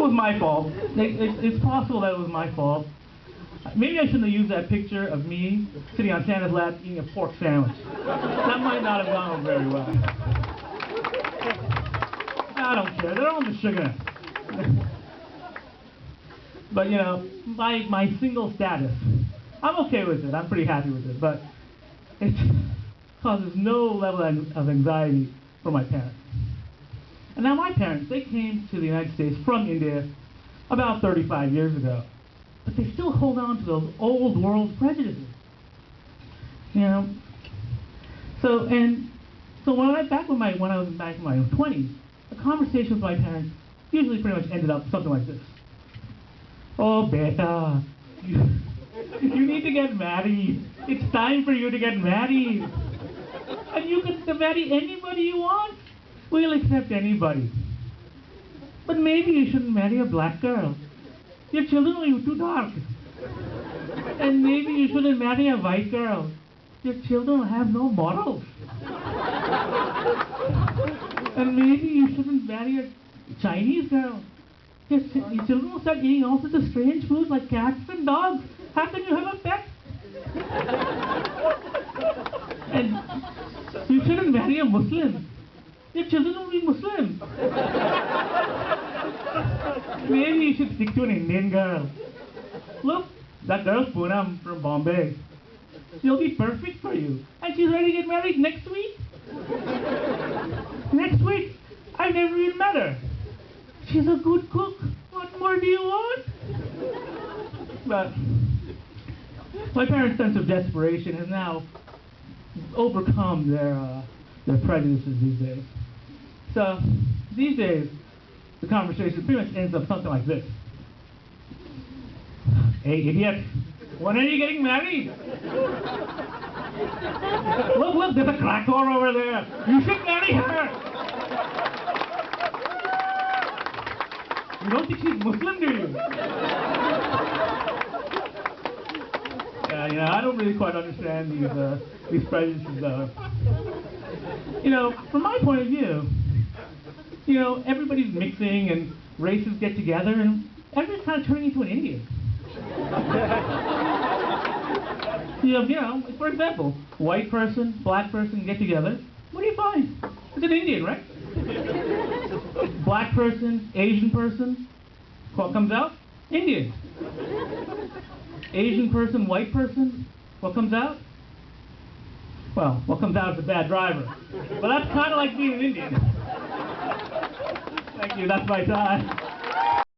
was my fault. It's possible that it was my fault. Maybe I shouldn't have used that picture of me sitting on Santa's lap eating a pork sandwich. That might not have gone over very well. I don't care. They're all in the sugar. But you know, my single status, I'm okay with it. I'm pretty happy with it. But it causes no level of anxiety for my parents. And now my parents, they came to the United States from India about 35 years ago. But they still hold on to those old world prejudices. You know? So when I was back in my 20s, the conversation with my parents usually pretty much ended up something like this. Oh, beta, you need to get married. It's time for you to get married. And you can marry anybody you want. We'll accept anybody. But maybe you shouldn't marry a black girl. Your children will be too dark. And maybe you shouldn't marry a white girl. Your children will have no morals. And maybe you shouldn't marry a Chinese girl. Your children will start eating all sorts of strange foods like cats and dogs. How can you have a pet? And you shouldn't marry a Muslim. Your children will be Muslim. Maybe you should stick to an Indian girl. Look, that girl's Poonam from Bombay. She'll be perfect for you. And she's ready to get married next week. Next week. I've never even met her. She's a good cook. What more do you want? But my parents' sense of desperation has now overcome their prejudices these days. So these days, the conversation pretty much ends up something like this. Hey, idiot, when are you getting married? Look, there's a crack whore over there. You should marry her. You don't think she's Muslim, do you? Yeah, you know, I don't really quite understand these prejudices, though. You know, from my point of view, you know, everybody's mixing and races get together and everybody's kind of turning into an Indian. You know, for example, white person, black person get together. What do you find? It's an Indian, right? Black person, Asian person, what comes out? Indian. Asian person, white person, what comes out? Well, what comes out is a bad driver. But that's kind of like being an Indian. Thank you, that's my time.